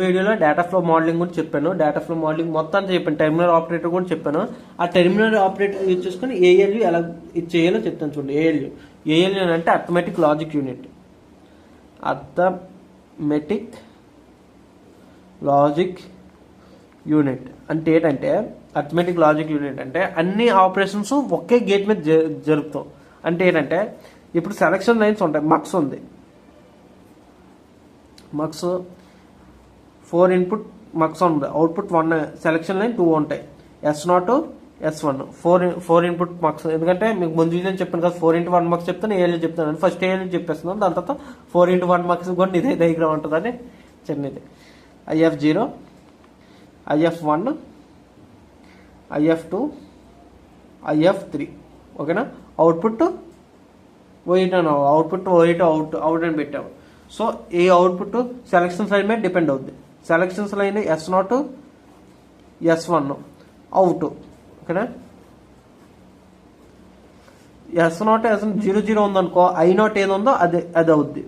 వీడియోలో data flow modelling గురించి చెప్పాను. డేటా ఫ్లో మోడలింగ్ మొత్తం చెప్పాను. టెర్మినల్ ఆపరేటర్ కూడా చెప్పాను. ఆ టెర్మినల్ ఆపరేటర్ యూజ్ చేసుకుని ఏఎల్యూ ఎలా ఇది చేయాలో చెప్తాను చూడండి. ఏఎల్యూ అంటే arithmetic logic unit. Arithmetic logic unit అంటే ఏంటంటే, అర్థమెటిక్ లాజిక్ యూనిట్ అంటే అన్ని ఆపరేషన్స్ ఒకే గేట్ మీద జరుపుతాం. అంటే ఏంటంటే, ఇప్పుడు సెలక్షన్ లైన్స్ ఉంటాయి. మక్స్ ఉంది, మక్స్ 4 ఇన్పుట్ మక్స్ ఉంది, అవుట్పుట్ 1, సెలక్షన్ లైన్ 2 ఉంటాయి, S0 S1 4 ఇన్పుట్ మక్స్. ఎందుకంటే మీకు ముందు వీడియో చెప్పాను కదా, 4x1 మక్స్ చెప్తాను, ఏఎల్యూ చెప్తాను. ఫస్ట్ ఏఎల్యూ చెప్పేస్తున్నాను, దాని తర్వాత 4x1 మక్స్ కూడా ఇదే డయాగ్రామ్ ఉంటుందని చిన్నది. IF0, IF1, IF2, IF3. ఓకేనా. అవుట్పుట్ అవుట్పుట్ అవుట్ అని పెట్టాము. సో ఈ అవుట్పుట్ సెలక్షన్స్ లైన్ మీద డిపెండ్ అవుద్ది. Selections line S0 S1 out. ఓకేనా. S0 S1 0 ఉందనుకో, I0 ఏది ఉందో అది అవుద్ది.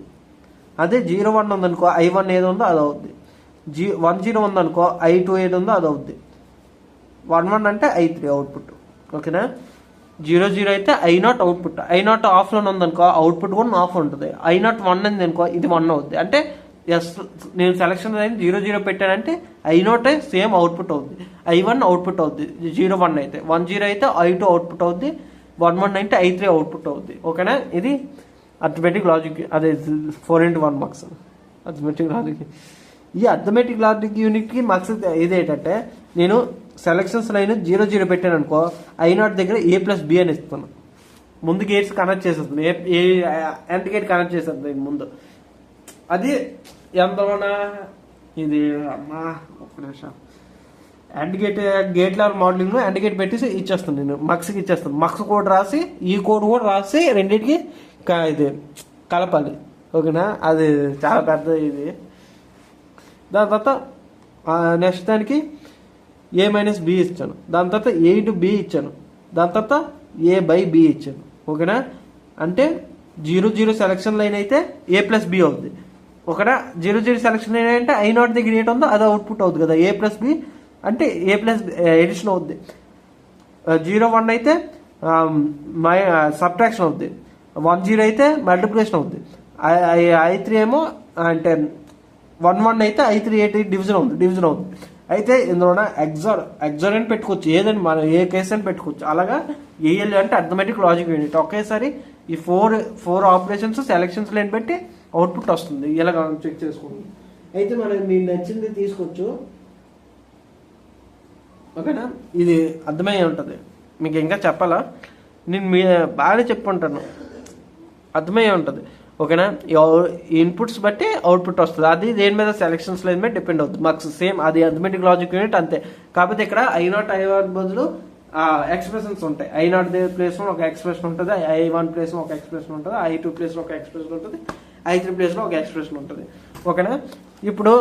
అదే 01 ఉందనుకో, I1 ఏది ఉందో అది అవుద్ది. 10 ఉందనుకో, I2 ఏది ఉందో అది అవుద్ది. 11 అంటే I3 అవుట్పుట్. ఓకేనా. 00 అయితే I0 అవుట్పుట్. I0 ఆఫ్లో ఉందనుకో, అవుట్పుట్ కూడా ఆఫ్ ఉంటుంది. I0 1 ఉంది అనుకో, ఇది 1 అవుద్ది. అంటే నేను selection line 00 పెట్టానంటే I0 same output అవుద్ది, I1 అవుట్పుట్ అవుద్ది. 01 అయితే 10 అయితే I2 అవుట్పుట్ అవుద్ది, 11 అయితే I3 అవుట్పుట్ అవుద్ది. ఓకేనా. ఇది అర్థమెటిక్ లాజిక్, అదే 4x1 మార్క్స్ అర్థమెటిక్ లాజిక్. ఈ అర్థమెటిక్ లాజిక్ యూనిట్కి మార్క్స్ ఇదేంటంటే, నేను సెలక్షన్స్ లైన్ 00 పెట్టాను అనుకో, I0 దగ్గర A+B అని ఇస్తాను. ముందు గేట్స్ కనెక్ట్ చేసేస్తుంది, ఎండ్ గేట్ కనెక్ట్ చేసేస్తుంది ముందు. అది ఎంతలోనా ఇది అమ్మా ఒక్క నిమిషం. End gate level modelling end gate పెట్టేసి ఇచ్చేస్తాను, నేను మక్స్కి ఇచ్చేస్తాను. మక్స్ కోడ్ రాసి, ఈ కోడ్ కూడా రాసి రెండింటికి ఇది కలపాలి. ఓకేనా. అది చాలా పెద్ద ఇది. దాని తర్వాత నెక్స్ట్ దానికి A-B ఇచ్చాను, దాని తర్వాత A to B ఇచ్చాను, దాని తర్వాత A/B ఇచ్చాను. ఓకేనా. అంటే 00 సెలక్షన్ లైన్ అయితే A+B అవుతుంది. ఓకేనా. 00 సెలక్షన్ లైన్ అంటే I0 దగ్గర ఏట్ ఉందో అది అవుట్పుట్ అవుతుంది కదా, A+B అంటే A+ ఎడిషన్ అవుద్ది. 01 అయితే సబ్ట్రాక్షన్ అవుద్ది, 10 అయితే మల్టిప్లికేషన్ అవుద్ది. I3 ఏమో అంటే 11 అయితే I3 డివిజన్ అవుతుంది. అయితే ఇందులో ఎగ్జార్ అని పెట్టుకోవచ్చు, ఏదని మనం ఏ కేసు అని పెట్టుకోవచ్చు. అలాగా ఏఎల్యూ అంటే అర్థమెటిక్ లాజిక్ యూనిట్. ఒకేసారి ఈ ఫోర్ ఆపరేషన్స్ సెలక్షన్స్ లైన్ పెట్టి అవుట్పుట్ వస్తుంది. ఇలా చెక్ చేసుకోండి. అయితే మనం మీకు నచ్చింది తీసుకోవచ్చు. ఓకేనా. ఇది అర్థమయ్యే ఉంటుంది. మీకు ఇంకా చెప్పాలా, నేను బాగానే చెప్పుకుంటాను, అర్థమయ్యే ఉంటుంది. ఓకేనా. ఇన్పుట్స్ బట్టి అవుట్పుట్ వస్తుంది. అది దేని మీద సెలక్షన్స్ లైన్ మీద డిపెండ్ అవుతుంది. మాకు సేమ్ అది అర్థమెటిక్ లాజిక్ యూనిట్ అంతే. కాకపోతే ఇక్కడ I0 I1 బదులు ఎక్స్ప్రెషన్స్ ఉంటాయి. I0 ప్లేస్ లో ఒక ఎక్స్ప్రెషన్ ఉంటుంది, I1 ప్లేస్ లో ఒక ఎక్స్ప్రెషన్ ఉంటుంది, I2 ప్లేస్ లో ఒక ఎక్స్ప్రెషన్ ఉంటుంది, I3 ప్లేస్ లో ఒక ఎక్స్ప్రెషన్ ఉంటుంది. ఓకేనా. ఇప్పుడు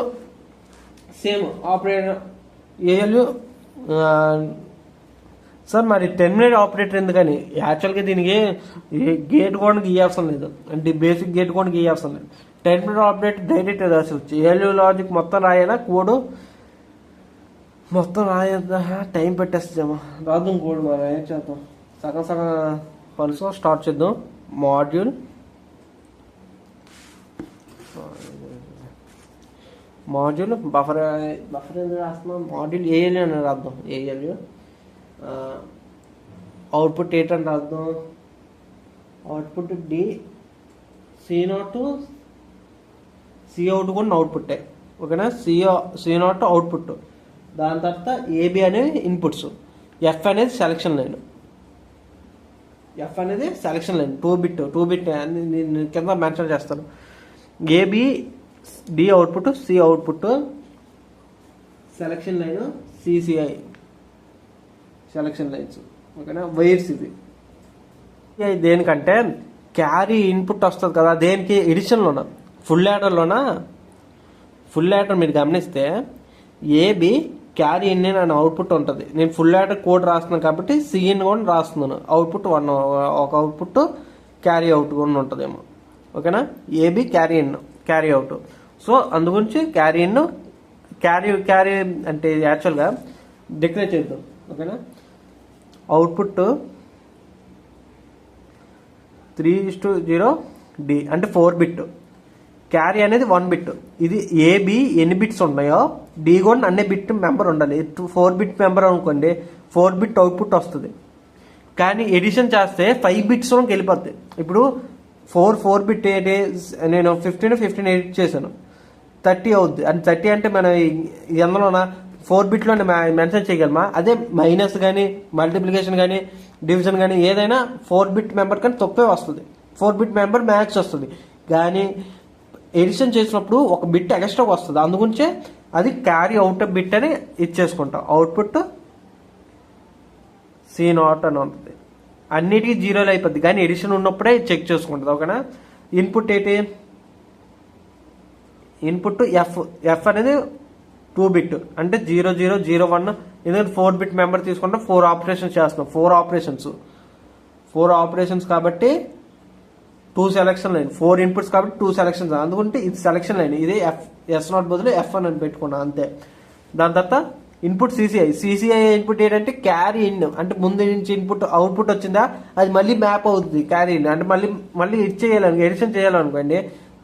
సేమ్ ఆపరేటర్ ఏఎల్యూ. సార్ మరి టెర్మినల్ ఆపరేటర్ ఎందుకని? యాక్చువల్గా దీనికి గేట్ కూడా గీయాల్సిన లేదు, అంటే బేసిక్ గేట్ కూడా గీయాల్సిన లేదు. టెర్మినల్ ఆపరేటర్ డైరెక్ట్ రాసి వచ్చి ఏఎల్యూ లాజిక్ మొత్తం రాయనా, కోడ్ మొత్తం రాయద్దా, టైం పెట్టేస్తామా, రాద్దాం కోడ్. మరి ఏం చేద్దాం, సగం పలుసు స్టార్ట్ చేద్దాం. మాడ్యూల్ బఫర్ ఎందుకు రాస్తున్నాం, మాడ్యూల్ ఏఎల్యూ అని రాద్దాం. ఏఎల్యూ అవుట్పుట్ 8 అని రాద్దాం. అవుట్పుట్ D, C0 Cout కూడా అవుట్పుట్టే. ఓకేనా. C0 అవుట్పుట్, దాని తర్వాత AB అనేది ఇన్పుట్స్, F అనేది సెలక్షన్ లైన్. 2 బిట్ నేను కింద మెన్షన్ చేస్తాను. AB D output, C output, selection line CCI selection lines. ఓకేనా. వైర్స్ ఇవి దేనికంటే క్యారీ ఇన్పుట్ వస్తుంది కదా, దేనికి ఎడిషన్లోన ఫుల్ యాడర్ మీరు గమనిస్తే AB క్యారీ ఇన్ అని అవుట్పుట్ ఉంటుంది. నేను ఫుల్ యాడర్ కోడ్ రాస్తున్నాను కాబట్టి CIN కూడా రాస్తున్నాను. అవుట్పుట్ 1, ఒక అవుట్పుట్ క్యారీ అవుట్ కూడా ఉంటుందేమో. ఓకేనా. AB carry out. సో అందుగురించి క్యారీ ఇన్ క్యారీ అంటే యాక్చువల్గా డిక్లేర్ చేద్దాం. ఓకేనా, అవుట్పుట్ 3:0 D అంటే 4 బిట్, క్యారీ అనేది 1 బిట్. ఇది ఏబి ఎన్ని బిట్స్ ఉన్నాయో డి కూడా అన్ని బిట్ మెంబర్ ఉండాలి. 4 బిట్ మెంబర్ అనుకోండి 4 బిట్ అవుట్పుట్ వస్తుంది. కానీ ఎడిషన్ చేస్తే 5 బిట్స్లోకి వెళ్ళిపోద్ది. ఇప్పుడు 4 బిట్ ఏంటి, నేను 15 ఎడిట్ చేశాను, 30 అవుద్ది. అంటే 30 అంటే మనం ఎందులోన 4 బిట్లోనే మెన్షన్ చేయగలమా? అదే మైనస్ కానీ మల్టిప్లికేషన్ కానీ డివిజన్ కానీ ఏదైనా 4 బిట్ మెంబర్ కానీ తప్పే వస్తుంది. 4 బిట్ మెంబర్ మ్యాక్స్ వస్తుంది. కానీ ఎడిషన్ చేసినప్పుడు ఒక బిట్ ఎక్స్ట్రా వస్తుంది. అందుగురించే అది క్యారీ అవుట్ బిట్ అని ఇచ్చేసుకుంటాం. అవుట్పుట్ C0 అని ఉంటుంది. అన్నిటికీ 0 అయిపోద్ది, కానీ ఎడిషన్ ఉన్నప్పుడే చెక్ చేసుకుంటుంది. ఓకేనా, ఇన్పుట్ ఏంటి, ఇన్పుట్ ఎఫ్ అనేది 2 బిట్ అంటే 0001. ఎందుకంటే 4 బిట్ మెంబర్ తీసుకుంటే 4 ఆపరేషన్స్ చేస్తున్నాం. 4 ఆపరేషన్స్ కాబట్టి 2 సెలక్షన్ లైన్, 4 ఇన్పుట్స్ కాబట్టి 2 సెలక్షన్స్. అందుకుంటే ఇది సెలక్షన్ లైన్, ఇది S0 బదులు F1 అని పెట్టుకున్నాం అంతే. దాని తర్వాత ఇన్పుట్ సిసిఐ ఇన్పుట్ ఏంటంటే క్యారీ ఇన్, అంటే ముందు నుంచి ఇన్పుట్ అవుట్పుట్ వచ్చిందా అది మళ్ళీ మ్యాప్ అవుతుంది క్యారీ ఇన్. అంటే మళ్ళీ ఎడిషన్ చేయాలనుకోండి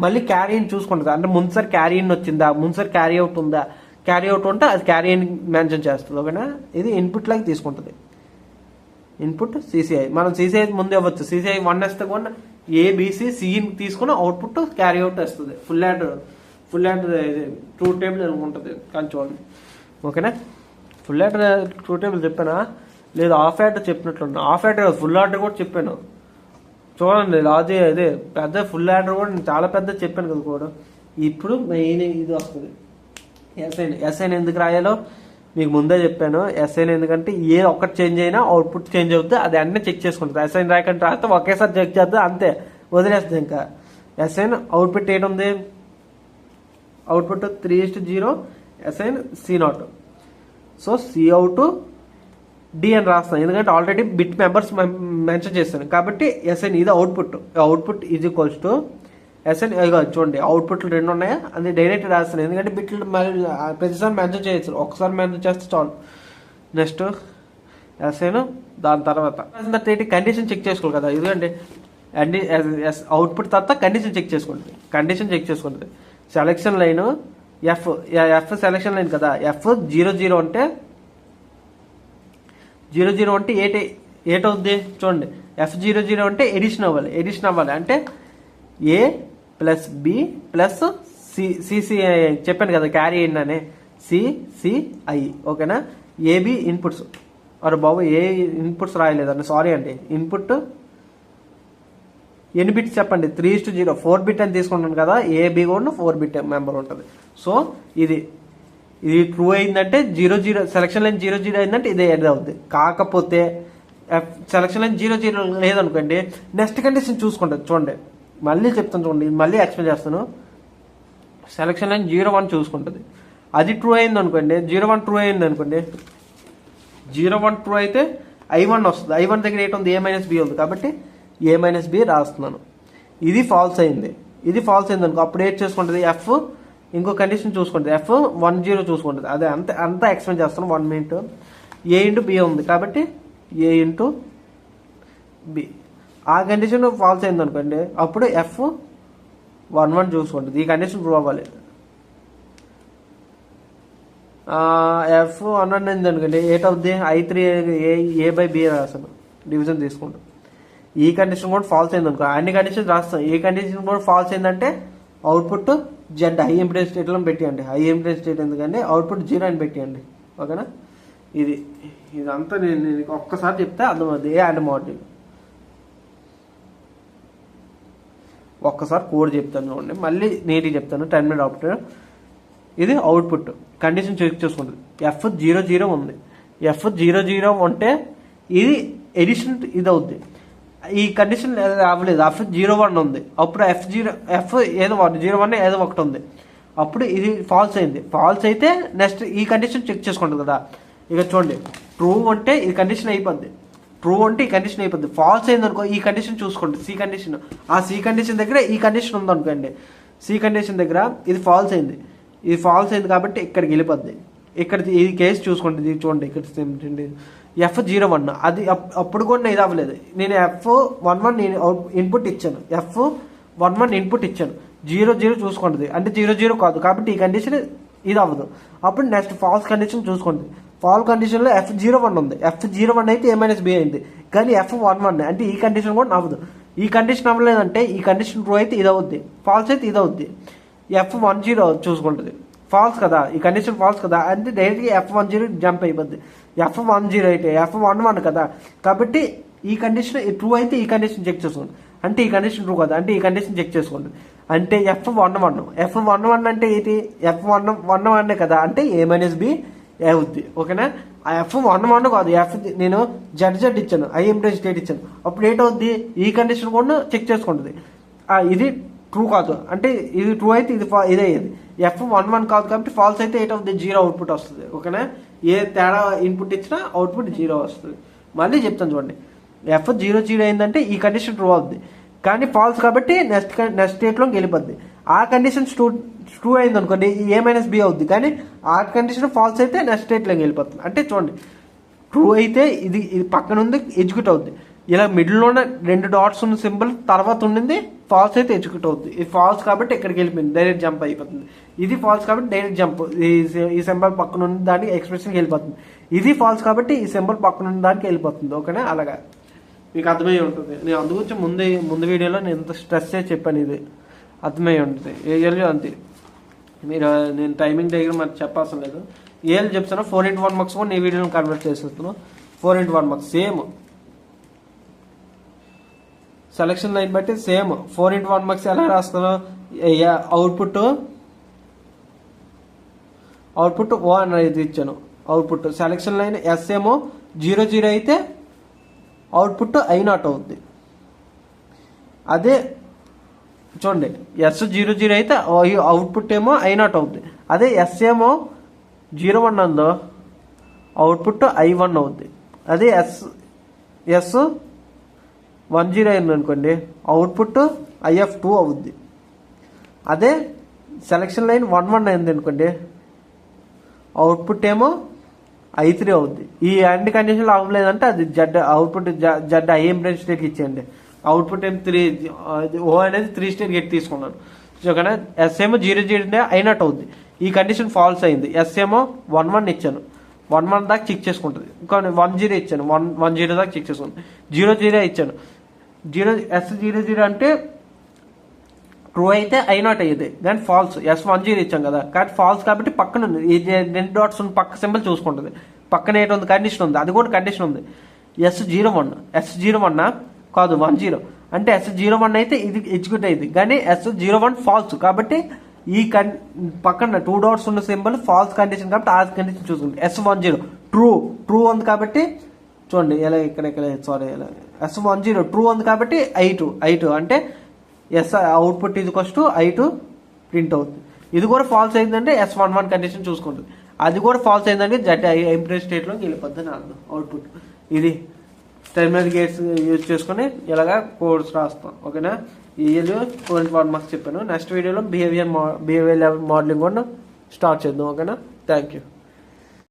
మళ్ళీ క్యారీ ఇన్ చూసుకుంటుంది. అంటే ముందుసారి క్యారీ ఇన్ వచ్చిందా, ముందుసారి క్యారీ అవుట్ ఉందా, క్యారీ అవుట్ ఉంటే అది క్యారీ ఇన్ మెన్షన్ చేస్తుంది. ఓకేనా, ఇది ఇన్పుట్ లాగా తీసుకుంటుంది. ఇన్పుట్ సిసిఐ, మనం సిసిఐ ముందే అవ్వచ్చు. సిసిఐ 1 వేస్తే కూడా ఏబిసి సిని తీసుకుని అవుట్పుట్ క్యారీ అవుట్ వస్తుంది. ఫుల్ యాడ్ ట్రూత్ టేబుల్ ఉంటుంది కానీ చూడండి. ఓకేనా, ఫుల్ యాడ్ ట్రూత్ టేబుల్ చెప్పానా లేదు, హాఫ్ యాడ్ చెప్పినట్లున్నా. హాఫ్ యాడ్ కాదు, ఫుల్ యాడ్ కూడా చెప్పాను. చూడండి అదే పెద్ద ఫుల్ యాడ్ కూడా నేను చాలా పెద్ద చెప్పాను కదా కూడా. ఇప్పుడు మెయిన్ ఇది వస్తుంది ఎస్ఐన్ ఎందుకు రాయాలో మీకు ముందే చెప్పాను. ఎస్ఐన్ ఎందుకంటే ఏ ఒక్కటి చేంజ్ అయినా అవుట్పుట్ చేంజ్ అవుతుంది, అది అన్నీ చెక్ చేసుకుంటుంది. ఎస్ఐన్ రాయకుండా రాస్తే ఒకేసారి చెక్ చేద్దాం అంతే, వదిలేస్తుంది. ఇంకా ఎస్ఐన్ అవుట్పుట్ ఏంటుంది, అవుట్పుట్ 3:0 ఎస్ఐన్ C0. సో Cout D అని రాస్తాను, ఎందుకంటే ఆల్రెడీ బిట్ మెంబర్స్ మెన్షన్ చేస్తాను కాబట్టి ఎస్ఐన్ ఇది అవుట్పుట్ ఈజ్ ఈక్వల్స్ టు ఎస్ఐన్. చూడండి అవుట్పుట్లు 2 ఉన్నాయా, అది డైరెక్ట్ రాస్తాను ఎందుకంటే బిట్లు ప్రతిసారి మెన్షన్ చేయొచ్చు, ఒకసారి మెన్షన్ చేస్తే చాలు. నెక్స్ట్ ఎస్ఐన్, దాని తర్వాత కండిషన్ చెక్ చేసుకోవాలి కదా. ఎందుకంటే అవుట్పుట్ తర్వాత కండిషన్ చెక్ చేసుకుంటుంది. Selection line F selection line కదా, F00 అంటే 00 అంటే ఏటవుద్ది చూడండి. F00 అంటే ఎడిషన్ అవ్వాలి అంటే A plus B plus CCI చెప్పాను కదా, క్యారీ ఇన్ అనే సిసిఐ. ఓకేనా, ఏబి ఇన్పుట్స్, అరే బాబు ఏ ఇన్పుట్స్ రాయలేదండి, సారీ అండి. ఇన్పుట్ ఎన్ని బిట్స్ చెప్పండి, 3:0 4 బిట్ అని తీసుకుంటాను కదా, ఏబి కూడా 4 బిట్ మెంబర్ ఉంటుంది. సో ఇది ట్రూ అయిందంటే 00 సెలక్షన్ లైన్ 00 అయిందంటే ఇదే ఎండ్ అవుతుంది. కాకపోతే సెలక్షన్ లైన్ 00 లేదనుకోండి నెక్స్ట్ కండిషన్ చూసుకుంటుంది. చూడండి మళ్ళీ చెప్తాను, చూడండి మళ్ళీ ఎక్స్ప్లెయిన్ చేస్తాను. సెలక్షన్ లైన్ 01 చూసుకుంటుంది, అది ట్రూ అయింది అనుకోండి, 01 ట్రూ అయింది అనుకోండి, 01 ట్రూ అయితే I1 వస్తుంది. I1 దగ్గర ఏంటుంది, A-B ఉంది కాబట్టి A-B రాస్తున్నాను. ఇది ఫాల్స్ అయింది అనుకో, అప్పుడు ఏం చేసుకుంటుంది, F ఇంకో కండిషన్ చూసుకుంటుంది, F10 చూసుకుంటుంది. అదే అంతా ఎక్స్ప్లెయిన్ చేస్తాను 1 మినిట్. A/B ఉంది కాబట్టి A/B, ఆ కండిషన్ ఫాల్స్ అయింది అనుకోండి అప్పుడు F11 చూసుకుంటుంది. ఈ కండిషన్ ప్రూవ్ అవ్వాలి. F11 అయింది అనుకోండి ఏటవుద్ది, I3 A/B రాస్తాను, డివిజన్ తీసుకుంటాం. ఈ కండిషన్ కూడా ఫాల్స్ అయింది అనుకో, అన్ని కండిషన్ రాస్తాం. ఏ కండిషన్ కూడా ఫాల్స్ అయిందంటే అవుట్పుట్ Z హై ఇంపిడెన్స్ స్టేట్లో పెట్టియండి. హై ఇంపిడెన్స్ స్టేట్ ఎందుకంటే అవుట్పుట్ 0 అని పెట్టియండి. ఓకేనా, ఇదంతా నేను ఒక్కసారి చెప్తే అర్థమవుతుంది. ఏ అండ్ మాడ్యూల్ ఒక్కసారి కోడ్ చెప్తాను చూడండి, మళ్ళీ నీట్గా చెప్తాను 10 మినిట్ ఆఫ్టర్. ఇది అవుట్పుట్ కండిషన్ చెక్ చేసుకుంటుంది. F00 ఉంది, F00 ఉంటే ఇది ఎడిషన్ ఇది అవుద్ది. ఈ కండిషన్ అవ్వలేదు, F01 ఉంది, అప్పుడు F ఏదో 01 ఏదో ఒకటి ఉంది, అప్పుడు ఇది ఫాల్స్ అయింది. ఫాల్స్ అయితే నెక్స్ట్ ఈ కండిషన్ చెక్ చేసుకుంటుంది కదా. ఇక చూడండి ట్రూ అంటే ఈ కండిషన్ అయిపోద్ది, ఫాల్స్ అయింది అనుకో ఈ కండిషన్ చూసుకోండి, సి కండిషన్. ఆ సి కండిషన్ దగ్గర ఈ కండిషన్ ఉందనుకోండి, సి కండిషన్ దగ్గర ఇది ఫాల్స్ అయింది, ఇది ఫాల్స్ అయింది కాబట్టి ఇక్కడికి వెళ్ళిపోద్ది. ఇక్కడ ఈ కేసు చూసుకుంటుంది చూడండి, ఇక్కడ F01 అది అప్పుడు కూడా ఇది అవ్వలేదు. నేను F11 ఇన్పుట్ ఇచ్చాను, F11 ఇన్పుట్ ఇచ్చాను, 0 చూసుకుంటుంది అంటే 0 కాదు కాబట్టి ఈ కండిషన్ ఇది అవ్వదు. అప్పుడు నెక్స్ట్ ఫాల్స్ కండిషన్ చూసుకోండి. ఫాల్ కండిషన్లో F01 ఉంది, F01 అయితే A-B అయింది, కానీ F11 అంటే ఈ కండిషన్ కూడా అవ్వదు. ఈ కండిషన్ అవ్వలేదంటే ఈ కండిషన్ ట్రూ అయితే ఇది అవుద్ది, ఫాల్స్ అయితే ఇది అవుద్ది. F10 చూసుకుంటుంది, ఫాల్స్ కదా, ఈ కండిషన్ ఫాల్స్ కదా అంటే డైరెక్ట్గా F10 జంప్ అయిపోద్ది. F10 అయితే F11 కదా కాబట్టి ఈ కండిషన్ ట్రూ అయితే ఈ కండిషన్ చెక్ చేసుకోండి, అంటే ఈ కండిషన్ ట్రూ కదా అంటే ఈ కండిషన్ చెక్ చేసుకోండి. అంటే F11 అంటే ఏంటి, F11 కదా అంటే A-B అవుద్ది. ఓకేనా, ఆ F11 కాదు, నేను జడ్ ఇచ్చాను, ఐఎంటీ స్టేట్ ఇచ్చాను, అప్పుడు ఏంటవుద్ది ఈ కండిషన్ కూడా చెక్ చేసుకుంటుంది. ఇది ట్రూ కాదు అంటే ఇది ట్రూ అయితే ఇది అయ్యేది. F11 కాదు కాబట్టి ఫాల్స్ అయితే ఏంటవుద్ది 0 అవుట్పుట్ వస్తుంది. ఓకేనా, ఏ తేడా ఇన్పుట్ ఇచ్చినా అవుట్పుట్ 0 వస్తుంది. మళ్ళీ చెప్తాను చూడండి, F00 అయిందంటే ఈ కండిషన్ ట్రూ అవుద్ది, కానీ ఫాల్స్ కాబట్టి నెక్స్ట్ స్టేట్లోకి వెళ్ళిపోద్ది. ఆ కండిషన్ ట్రూ అయింది అనుకోండి A-B అవుద్ది, కానీ ఆ కండిషన్ ఫాల్స్ అయితే నెక్స్ట్ స్టేట్లోకి వెళ్ళిపోతుంది. అంటే చూడండి, ట్రూ అయితే ఇది పక్కన ఉంది ఎగ్జిక్యూట్ అవుద్ది, ఇలా మిడిల్లోనే 2 డాట్స్ ఉన్న సింబల్ తర్వాత ఉండింది ఫాల్స్ అయితే ఎగ్జిక్యూట్ అవుద్ది. ఇది ఫాల్స్ కాబట్టి ఇక్కడికి వెళ్ళిపోయింది, డైరెక్ట్ జంప్ అయిపోతుంది. ఇది ఫాల్స్ కాబట్టి డైరెక్ట్ జంప్, ఈ సింబల్ పక్కన ఉన్న దానికి ఎక్స్ప్రెషన్కి వెళ్ళిపోతుంది. ఇది ఫాల్స్ కాబట్టి ఈ సింబల్ పక్కన ఉన్న దానికి వెళ్ళిపోతుంది. ఓకేనా, అలాగా మీకు అర్థమై ఉంటుంది. నేను అందుగురించి ముందు వీడియోలో నేను ఎంత స్ట్రెస్ చేసి చెప్పాను, ఇది అర్థమై ఉంటుంది. ఏఎల్ అంతే, మీరు నేను టైమింగ్ దగ్గర మరి చెప్పాల్సిన లేదు. ఏఎల్ చెప్తాను 4x1 మార్క్స్ కూడా నీ వీడియోని కన్వర్ట్ చేసేస్తున్నాను. 4x1 marks same selection line బట్టి సేమ్ 4x1 మార్క్స్ ఎలా రాస్తాను, అవుట్పుట్ 1 అనేది ఇచ్చాను. అవుట్పుట్ సెలక్షన్ లైన్ S ఏమో 00 అయితే అవుట్పుట్ I0 అవుద్ది. అదే చూడండి, S00 అయితే అవుట్పుట్ ఏమో I0 అవుద్ది. అదే S ఏమో 01 ఉందో అవుట్పుట్ I1 అవుద్ది. అదే S10 అయింది అనుకోండి అవుట్పుట్ IF2 అవుద్ది. అదే సెలక్షన్ లైన్ 11 అయింది అనుకోండి అవుట్పుట్ ఏమో I3 అవుద్ది. ఈ అన్ని కండిషన్లు అవ్వలేదంటే అది అవుట్పుట్ ఐఎం స్టేట్కి ఇచ్చేయండి. అవుట్పుట్ ఏం 3 ఓ అనేది 3 స్టేట్ గెట్ తీసుకున్నాను. ఓకేనా, S ఏమో 00 I0 అవుద్ది. ఈ కండిషన్ ఫాల్స్ అయింది. S ఏమో 11 ఇచ్చాను, 11 దాకా చెక్ చేసుకుంటుంది. ఇంకా 10 ఇచ్చాను, 10 దాకా చెక్ చేసుకుంటుంది. 00 ఇచ్చాను, S00 అంటే ట్రూ అయితే I0 అయ్యేది, కానీ ఫాల్స్ S10 ఇచ్చాం కదా కాబట్టి ఫాల్స్ కాబట్టి పక్కన ఉంది ఈ 2 డాట్స్ పక్క సింబల్ చూసుకుంటుంది. పక్కన ఏంటి కండిషన్ ఉంది, అది కూడా కండిషన్ ఉంది. S01 కాదు 10 అంటే S01 అయితే ఇది ఎగ్జిక్యూట్ అయ్యింది, కానీ S01 ఫాల్స్ కాబట్టి ఈ పక్కన 2 డాట్స్ ఉన్న సింబల్ ఫాల్స్ కండిషన్ కాబట్టి ఆ కండిషన్ చూసుకుంది. S10 ట్రూ ఉంది కాబట్టి చూడండి ఇలా ఇక్కడ S10 ట్రూ ఉంది కాబట్టి I2 అంటే ఎస్ అవుట్పుట్ ఇది ఫస్ట్ I2 ప్రింట్ అవుతుంది. ఇది కూడా ఫాల్స్ అయిందంటే S11 కండిషన్ చూసుకుంటుంది. అది కూడా ఫాల్స్ అయిందంటే ఎంప్టీ స్టేట్లోకి వెళ్ళిపోద్దని అర్థం అవుట్పుట్. ఇది టెర్మినల్ గేట్స్ యూజ్ చేసుకుని ఇలాగా కోడ్స్ రాస్తాం. ఓకేనా, ఈఎల్ 4x1 మార్క్స్ చెప్పాను. నెక్స్ట్ వీడియోలో బిహేవియర్ మోడలింగ్ కూడా స్టార్ట్ చేద్దాం. ఓకేనా, థ్యాంక్ యూ.